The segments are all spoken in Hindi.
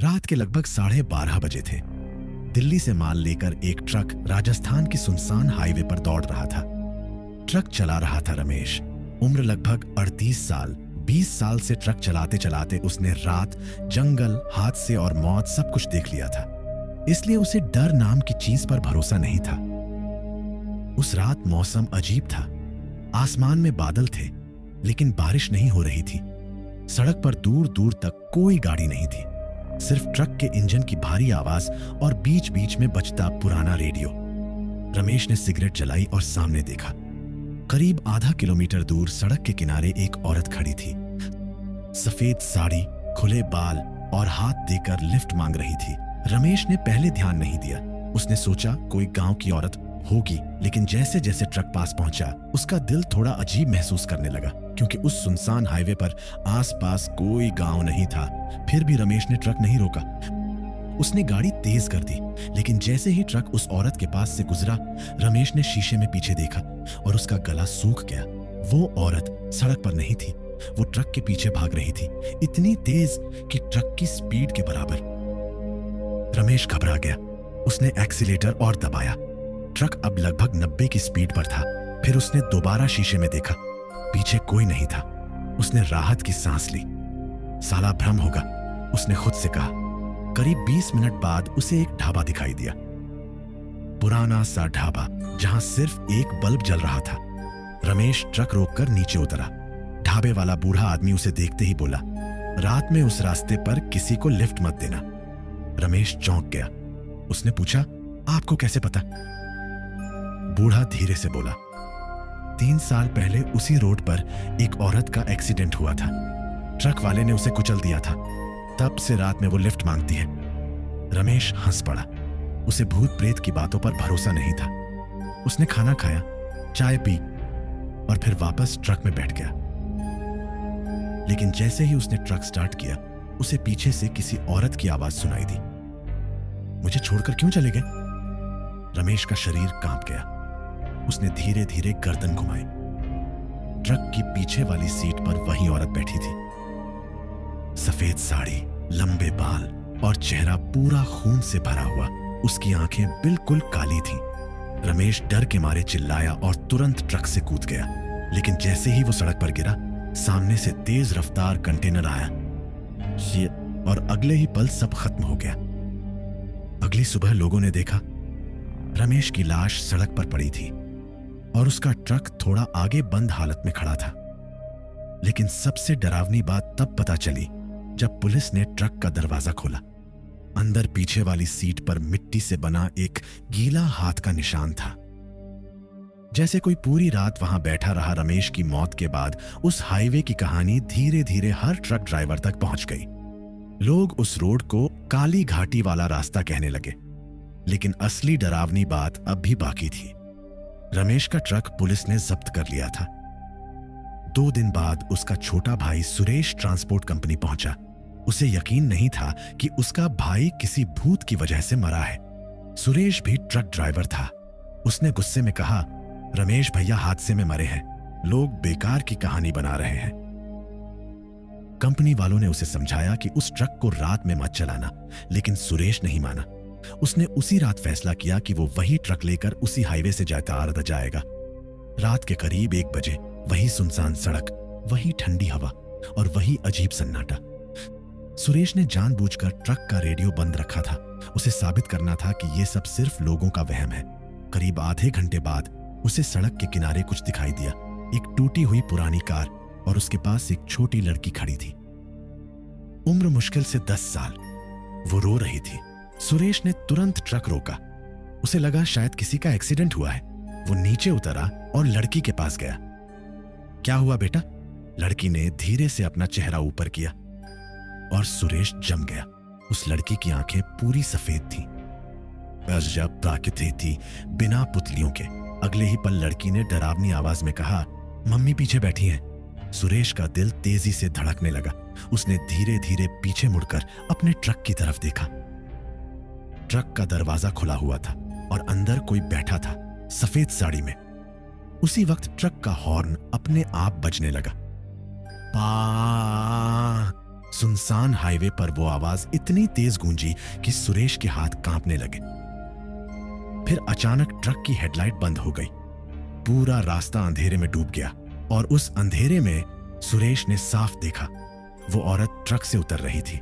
रात के लगभग 12:30 बजे थे। दिल्ली से माल लेकर एक ट्रक राजस्थान की सुनसान हाईवे पर दौड़ रहा था। ट्रक चला रहा था रमेश। उम्र लगभग 38 साल। 20 साल से ट्रक चलाते चलाते उसने रात, जंगल, हादसे और मौत सब कुछ देख लिया था, इसलिए उसे डर नाम की चीज पर भरोसा नहीं था। उस रात मौसम अजीब था। आसमान में बादल थे, लेकिन बारिश नहीं हो रही थी। सड़क पर दूर दूर तक कोई गाड़ी नहीं थी, सिर्फ ट्रक के इंजन की भारी आवाज और बीच बीच में बजता पुराना रेडियो। रमेश ने सिगरेट जलाई और सामने देखा। करीब आधा किलोमीटर दूर सड़क के किनारे एक औरत खड़ी थी। सफेद साड़ी, खुले बाल और हाथ देकर लिफ्ट मांग रही थी। रमेश ने पहले ध्यान नहीं दिया। उसने सोचा कोई गांव की औरत होगी, लेकिन जैसे जैसे ट्रक पास पहुंचा उसका दिल थोड़ा अजीब महसूस करने लगा, क्योंकि उस सुनसान हाईवे पर आसपास कोई गांव नहीं था। फिर भी रमेश ने ट्रक नहीं रोका। उसने गाड़ी तेज कर दी, लेकिन जैसे ही ट्रक उस औरत के पास से गुजरा, रमेश ने शीशे में पीछे देखा और उसका गला सूख गया। वो औरत सड़क पर नहीं थी, वो ट्रक के पीछे भाग रही थी, इतनी तेज कि ट्रक की स्पीड के बराबर। रमेश घबरा गया। उसने एक्सीलेटर और दबाया। ट्रक अब लगभग 90 की स्पीड पर था। फिर उसने दोबारा शीशे में देखा, पीछे कोई नहीं था। उसने राहत की सांस ली। साला भ्रम होगा, उसने खुद से कहा। करीब 20 मिनट बाद उसे एक ढाबा दिखाई दिया। पुराना सा ढाबा जहां सिर्फ एक बल्ब जल रहा था। रमेश ट्रक रोककर नीचे उतरा। ढाबे वाला बूढ़ा आदमी उसे देखते ही बोला, रात में उस रास्ते पर किसी को लिफ्ट मत देना। रमेश चौंक गया। उसने पूछा, आपको कैसे पता? बूढ़ा धीरे से बोला, 3 साल पहले उसी रोड पर एक औरत का एक्सीडेंट हुआ था। ट्रक वाले ने उसे कुचल दिया था। तब से रात में वो लिफ्ट मांगती है। रमेश हंस पड़ा। उसे भूत प्रेत की बातों पर भरोसा नहीं था। उसने खाना खाया, चाय पी और फिर वापस ट्रक में बैठ गया। लेकिन जैसे ही उसने ट्रक स्टार्ट किया, उसे पीछे से किसी औरत की आवाज सुनाई दी। मुझे छोड़कर क्यों चले गए? रमेश का शरीर कांप गया। उसने धीरे धीरे गर्दन घुमाई। ट्रक की पीछे वाली सीट पर वही औरत बैठी थी। सफेद साड़ी, लंबे बाल और चेहरा पूरा खून से भरा हुआ। उसकी आंखें बिल्कुल काली थीं। रमेश डर के मारे चिल्लाया और तुरंत ट्रक से कूद गया। लेकिन जैसे ही वो सड़क पर गिरा, सामने से तेज रफ्तार कंटेनर आया और अगले ही पल सब खत्म हो गया। अगली सुबह लोगों ने देखा, रमेश की लाश सड़क पर पड़ी थी और उसका ट्रक थोड़ा आगे बंद हालत में खड़ा था। लेकिन सबसे डरावनी बात तब पता चली जब पुलिस ने ट्रक का दरवाजा खोला। अंदर पीछे वाली सीट पर मिट्टी से बना एक गीला हाथ का निशान था। जैसे कोई पूरी रात वहां बैठा रहा। रमेश की मौत के बाद उस हाईवे की कहानी धीरे धीरे हर ट्रक ड्राइवर तक पहुंच गई। लोग उस रोड को काली घाटी वाला रास्ता कहने लगे। लेकिन असली डरावनी बात अब भी बाकी थी। रमेश का ट्रक पुलिस ने जब्त कर लिया था। 2 दिन बाद उसका छोटा भाई सुरेश ट्रांसपोर्ट कंपनी पहुंचा। उसे यकीन नहीं था कि उसका भाई किसी भूत की वजह से मरा है। सुरेश भी ट्रक ड्राइवर था। उसने गुस्से में कहा, रमेश भैया हादसे में मरे हैं, लोग बेकार की कहानी बना रहे हैं। कंपनी वालों ने उसे समझाया कि उस ट्रक को रात में मत चलाना, लेकिन सुरेश नहीं माना। उसने उसी रात फैसला किया कि वो वही ट्रक लेकर उसी हाईवे से जाता जाएगा। रात के करीब 1 बजे वही सुनसान सड़क, वही ठंडी हवा और वही अजीब सन्नाटा। सुरेश ने जानबूझकर ट्रक का रेडियो बंद रखा था। उसे साबित करना था कि ये सब सिर्फ लोगों का वहम है। करीब आधे घंटे बाद उसे सड़क के किनारे कुछ दिखाई दिया। एक टूटी हुई पुरानी कार और उसके पास एक छोटी लड़की खड़ी थी। उम्र मुश्किल से 10 साल। वो रो रही थी। सुरेश ने तुरंत ट्रक रोका। उसे लगा शायद किसी का एक्सीडेंट हुआ है। वो नीचे उतरा और लड़की के पास गया। क्या हुआ बेटा? लड़की ने धीरे से अपना चेहरा ऊपर किया और सुरेश जम गया। उस लड़की की आंखें पूरी सफेद थीं। अजब प्राकृतिक थी, बिना पुतलियों के। अगले ही पल लड़की ने डरावनी आवाज में कहा, मम्मी पीछे बैठी हैं। सुरेश का दिल तेजी से धड़कने लगा। उसने धीरे धीरे पीछे मुड़कर अपने ट्रक की तरफ देखा। ट्रक का दरवाजा खुला हुआ था और अंदर कोई बैठा था, सफेद साड़ी में। उसी वक्त ट्रक का हॉर्न अपने आप बजने लगा। पा सुनसान हाईवे पर वो आवाज इतनी तेज गूंजी कि सुरेश के हाथ कांपने लगे। फिर अचानक ट्रक की हेडलाइट बंद हो गई। पूरा रास्ता अंधेरे में डूब गया और उस अंधेरे में सुरेश ने साफ देखा वो औरत ट्रक से उतर रही थी,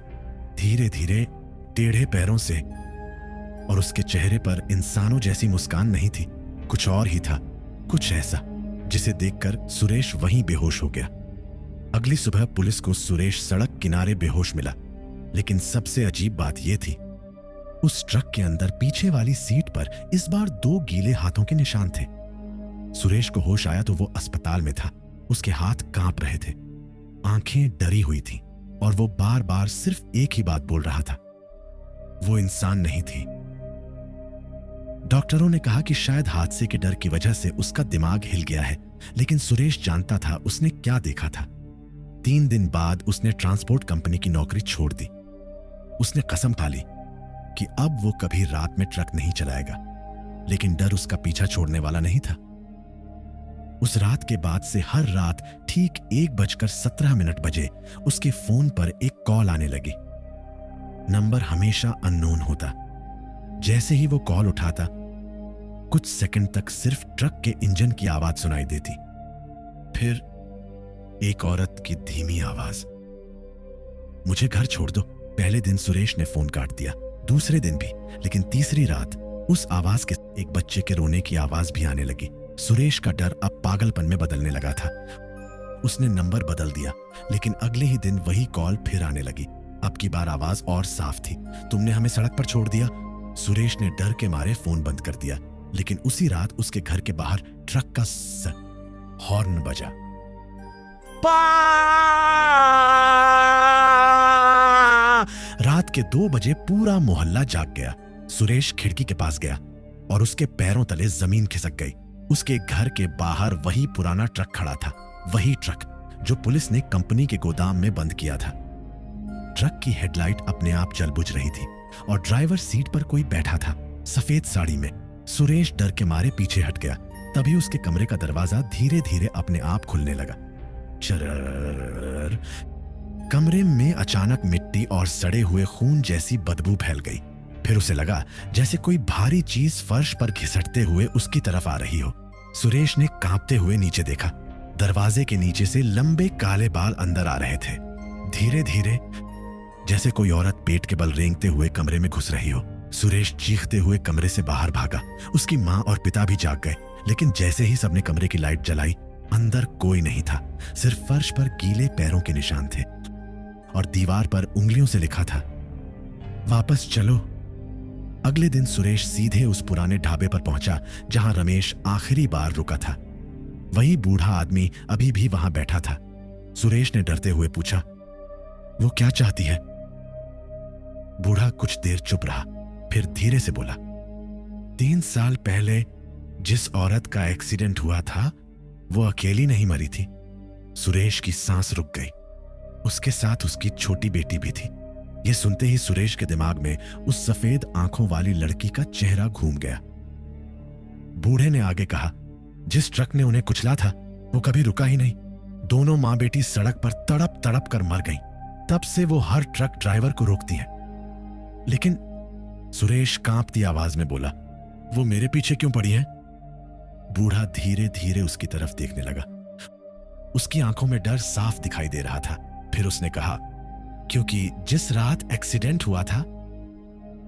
धीरे धीरे, टेढ़े पैरों से, और उसके चेहरे पर इंसानों जैसी मुस्कान नहीं थी, कुछ और ही था, कुछ ऐसा जिसे देखकर सुरेश वहीं बेहोश हो गया। अगली सुबह पुलिस को सुरेश सड़क किनारे बेहोश मिला, लेकिन सबसे अजीब बात यह थी, उस ट्रक के अंदर पीछे वाली सीट पर इस बार 2 गीले हाथों के निशान थे। सुरेश को होश आया तो वो अस्पताल में था। उसके हाथ कांप रहे थे, आंखें डरी हुई थीं और वो बार बार सिर्फ एक ही बात बोल रहा था, वो इंसान नहीं थी। डॉक्टरों ने कहा कि शायद हादसे के डर की वजह से उसका दिमाग हिल गया है, लेकिन सुरेश जानता था उसने क्या देखा था। 3 दिन बाद उसने ट्रांसपोर्ट कंपनी की नौकरी छोड़ दी। उसने कसम खा ली कि अब वो कभी रात में ट्रक नहीं चलाएगा, लेकिन डर उसका पीछा छोड़ने वाला नहीं था। उस रात के बाद से हर रात ठीक 1:17 बजे उसके फोन पर एक कॉल आने लगी। नंबर हमेशा अननोन होता। जैसे ही वो कॉल उठाता, कुछ सेकंड तक सिर्फ ट्रक के इंजन की आवाज सुनाई देती, फिर एक औरत की धीमी आवाज, मुझे घर छोड़ दो। पहले दिन सुरेश ने फोन काट दिया, दूसरे दिन भी, लेकिन तीसरी रात उस आवाज के एक बच्चे के रोने की आवाज भी आने लगी। सुरेश का डर अब पागलपन में बदलने लगा था। उसने नंबर बदल दिया, लेकिन अगले ही दिन वही कॉल फिर आने लगी। अब की बार आवाज और साफ थी, तुमने हमें सड़क पर छोड़ दिया। सुरेश Suresh ने डर के मारे फोन बंद कर दिया, लेकिन उसी रात उसके घर के बाहर ट्रक का हॉर्न बजा। रात के 2 बजे पूरा मोहल्ला जाग गया। सुरेश खिड़की के पास गया और उसके पैरों तले जमीन खिसक गई। उसके घर के बाहर वही पुराना ट्रक खड़ा था, वही ट्रक जो पुलिस ने कंपनी के गोदाम में बंद किया था। ट्रक की हेडलाइट अपने आप जल बुझ रही थी और ड्राइवर सीट पर कोई बैठा था, सफेद साड़ी में। सुरेश डर के मारे पीछे हट गया। तभी उसके कमरे का दरवाजा धीरे धीरे अपने आप खुलने लगा। चरर। कमरे में अचानक मिट्टी और सड़े हुए खून जैसी बदबू फैल गई। फिर उसे लगा जैसे कोई भारी चीज फर्श पर घिसटते हुए उसकी तरफ आ रही हो। सुरेश ने कांपते हुए नीचे देखा। दरवाजे के नीचे से लंबे काले बाल अंदर आ रहे थे, धीरे धीरे, जैसे कोई औरत पेट के बल रेंगते हुए कमरे में घुस रही हो। सुरेश चीखते हुए कमरे से बाहर भागा। उसकी माँ और पिता भी जाग गए, लेकिन जैसे ही सबने कमरे की लाइट जलाई, अंदर कोई नहीं था। सिर्फ फर्श पर गीले पैरों के निशान थे और दीवार पर उंगलियों से लिखा था, वापस चलो। अगले दिन सुरेश सीधे उस पुराने ढाबे पर पहुंचा जहां रमेश आखिरी बार रुका था। वही बूढ़ा आदमी अभी भी वहां बैठा था। सुरेश ने डरते हुए पूछा, वो क्या चाहती है? बूढ़ा कुछ देर चुप रहा, फिर धीरे से बोला, 3 साल पहले जिस औरत का एक्सीडेंट हुआ था वो अकेली नहीं मरी थी। सुरेश की सांस रुक गई। उसके साथ उसकी छोटी बेटी भी थी। यह सुनते ही सुरेश के दिमाग में उस सफेद आंखों वाली लड़की का चेहरा घूम गया। बूढ़े ने आगे कहा, जिस ट्रक ने उन्हें कुचला था वो कभी रुका ही नहीं। दोनों मां बेटी सड़क पर तड़प तड़प कर मर गईं। तब से वो हर ट्रक ड्राइवर को रोकती हैं। लेकिन सुरेश कांपती आवाज में बोला, वो मेरे पीछे क्यों पड़ी हैं? बूढ़ा धीरे धीरे उसकी तरफ देखने लगा। उसकी आंखों में डर साफ दिखाई दे रहा था। फिर उसने कहा, क्योंकि जिस रात एक्सीडेंट हुआ था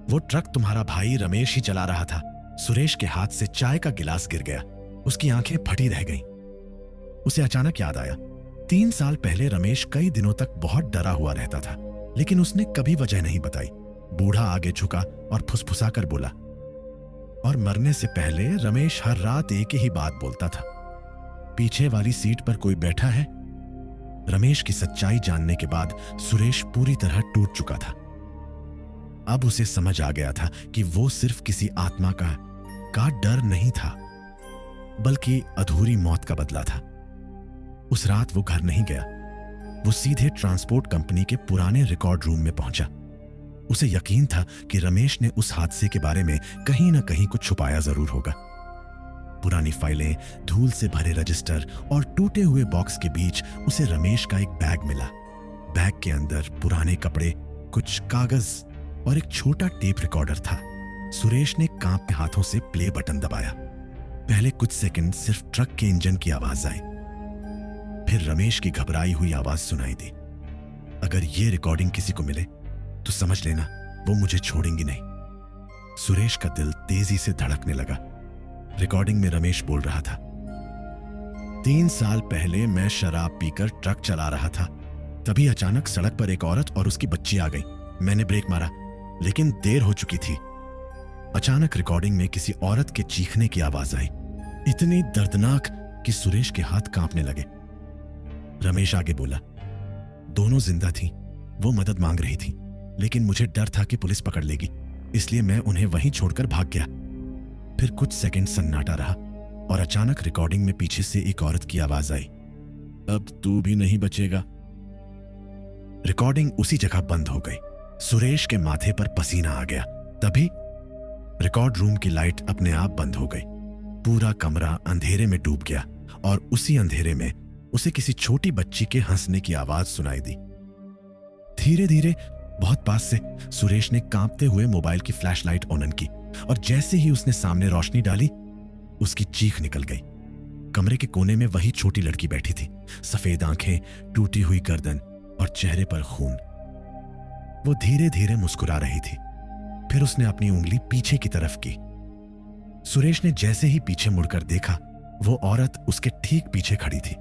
वो ट्रक तुम्हारा भाई रमेश ही चला रहा था। सुरेश के हाथ से चाय का गिलास गिर गया। उसकी आंखें फटी रह गईं। उसे अचानक याद आया, 3 साल पहले रमेश कई दिनों तक बहुत डरा हुआ रहता था, लेकिन उसने कभी वजह नहीं बताई। बूढ़ा आगे झुका और फुसफुसाकर बोला, और मरने से पहले रमेश हर रात एक ही बात बोलता था, पीछे वाली सीट पर कोई बैठा है। रमेश की सच्चाई जानने के बाद सुरेश पूरी तरह टूट चुका था। अब उसे समझ आ गया था कि वो सिर्फ किसी आत्मा का डर नहीं था, बल्कि अधूरी मौत का बदला था। उस रात वो घर नहीं गया। वो सीधे ट्रांसपोर्ट कंपनी के पुराने रिकॉर्ड रूम में पहुंचा। उसे यकीन था कि रमेश ने उस हादसे के बारे में कहीं ना कहीं कुछ छुपाया जरूर होगा। पुरानी फाइलें, धूल से भरे रजिस्टर और टूटे हुए बॉक्स के बीच उसे रमेश का एक बैग मिला। बैग के अंदर पुराने कपड़े, कुछ कागज और एक छोटा टेप रिकॉर्डर था। सुरेश ने कांपते हाथों से प्ले बटन दबाया। पहले कुछ सेकंड सिर्फ ट्रक के इंजन की आवाज आई, फिर रमेश की घबराई हुई आवाज सुनाई दी। अगर ये रिकॉर्डिंग किसी को मिले तो समझ लेना वो मुझे छोड़ेंगी नहीं। सुरेश का दिल तेजी से धड़कने लगा। रिकॉर्डिंग में रमेश बोल रहा था, 3 साल पहले मैं शराब पीकर ट्रक चला रहा था, तभी अचानक सड़क पर एक औरत और उसकी बच्ची आ गई। मैंने ब्रेक मारा लेकिन देर हो चुकी थी। अचानक रिकॉर्डिंग में किसी औरत के चीखने की आवाज आई, इतनी दर्दनाक कि सुरेश के हाथ कांपने लगे। रमेश आगे बोला, दोनों जिंदा थीं, वो मदद मांग रही थी, लेकिन मुझे डर था कि पुलिस पकड़ लेगी, इसलिए मैं उन्हें वहीं छोड़कर भाग गया। फिर कुछ सेकंड सन्नाटा रहा और अचानक रिकॉर्डिंग में पीछे से एक औरत की आवाज आई, अब तू भी नहीं बचेगा। रिकॉर्डिंग उसी जगह बंद हो गई। सुरेश के माथे पर पसीना आ गया। तभी रिकॉर्ड रूम की लाइट अपने आप बंद हो गई। पूरा कमरा अंधेरे में डूब गया और उसी अंधेरे में उसे किसी छोटी बच्ची के हंसने की आवाज सुनाई दी। धीरे धीरे बहुत पास से सुरेश ने कांपते हुए मोबाइल की फ्लैशलाइट ऑन की और जैसे ही उसने सामने रोशनी डाली, उसकी चीख निकल गई। कमरे के कोने में वही छोटी लड़की बैठी थी, सफेद आंखें, टूटी हुई गर्दन और चेहरे पर खून। वो धीरे धीरे मुस्कुरा रही थी। फिर उसने अपनी उंगली पीछे की तरफ की। सुरेश ने जैसे ही पीछे मुड़कर देखा, वो औरत उसके ठीक पीछे खड़ी थी।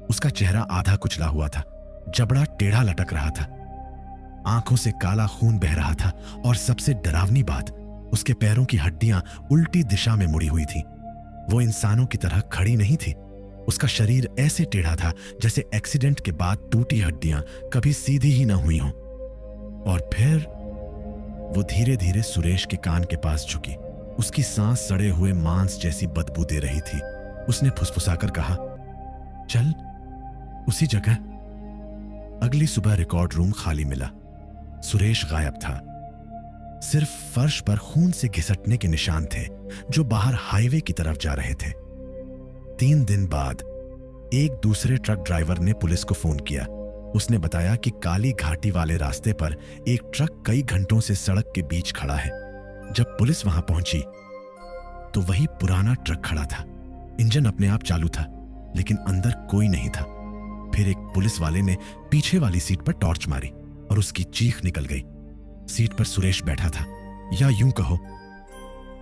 उसका चेहरा आधा कुचला हुआ था, जबड़ा टेढ़ा लटक रहा था, आंखों से काला खून बह रहा था और सबसे डरावनी बात, उसके पैरों की हड्डियां उल्टी दिशा में मुड़ी हुई थी। वो इंसानों की तरह खड़ी नहीं थी। उसका शरीर ऐसे टेढ़ा था जैसे एक्सीडेंट के बाद टूटी हड्डियां कभी सीधी ही ना हुई हों। और फिर वो धीरे धीरे सुरेश के कान के पास झुकी। उसकी सांस सड़े हुए मांस जैसी बदबू दे रही थी। उसने फुसफुसाकर कहा, चल उसी जगह। अगली सुबह रिकॉर्ड रूम खाली मिला। सुरेश गायब था। सिर्फ फर्श पर खून से घिसटने के निशान थे जो बाहर हाईवे की तरफ जा रहे थे। 3 दिन बाद एक दूसरे ट्रक ड्राइवर ने पुलिस को फोन किया। उसने बताया कि काली घाटी वाले रास्ते पर एक ट्रक कई घंटों से सड़क के बीच खड़ा है। जब पुलिस वहां पहुंची तो वही पुराना ट्रक खड़ा था। इंजन अपने आप चालू था, लेकिन अंदर कोई नहीं था। फिर एक पुलिस वाले ने पीछे वाली सीट पर टॉर्च मारी और उसकी चीख निकल गई। सीट पर सुरेश बैठा था, या यूं कहो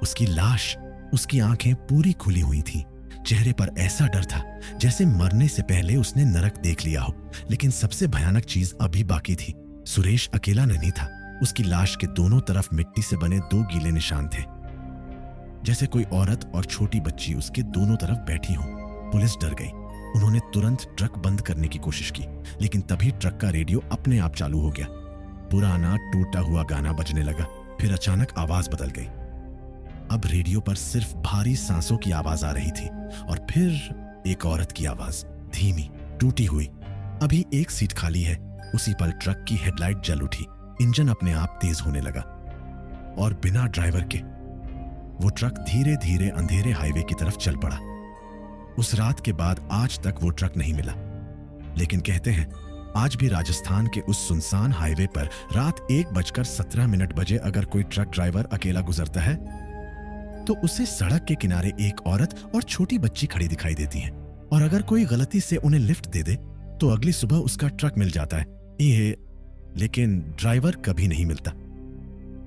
उसकी लाश। उसकी आंखें पूरी खुली हुई थीं। चेहरे पर ऐसा डर था जैसे मरने से पहले उसने नरक देख लिया हो। लेकिन सबसे भयानक चीज अभी बाकी थी। सुरेश अकेला नहीं था। उसकी लाश के दोनों तरफ मिट्टी से बने 2 गीले निशान थे, जैसे कोई औरत और छोटी बच्ची उसके दोनों तरफ बैठी हो। पुलिस डर गई। उन्होंने तुरंत ट्रक बंद करने की कोशिश की, लेकिन तभी ट्रक का रेडियो अपने आप चालू हो गया। पुराना टूटा हुआ गाना बजने लगा। फिर अचानक आवाज बदल गई। अब रेडियो पर सिर्फ भारी सांसों की आवाज आ रही थी और फिर एक औरत की आवाज, धीमी, टूटी हुई। अभी एक सीट खाली है। उसी पल ट्रक की हेडलाइट जल उठी। इंजन अपने आप तेज होने लगा और बिना ड्राइवर के वो ट्रक धीरे धीरे अंधेरे हाईवे की तरफ चल पड़ा। उस रात के बाद आज तक वो ट्रक नहीं मिला। लेकिन कहते हैं आज भी राजस्थान के उस सुनसान हाईवे पर रात 1:17 बजे अगर कोई ट्रक ड्राइवर अकेला गुजरता है तो उसे सड़क के किनारे एक औरत और छोटी बच्ची खड़ी दिखाई देती है। और अगर कोई गलती से उन्हें लिफ्ट दे दे तो अगली सुबह उसका ट्रक मिल जाता है। ये लेकिन ड्राइवर कभी नहीं मिलता।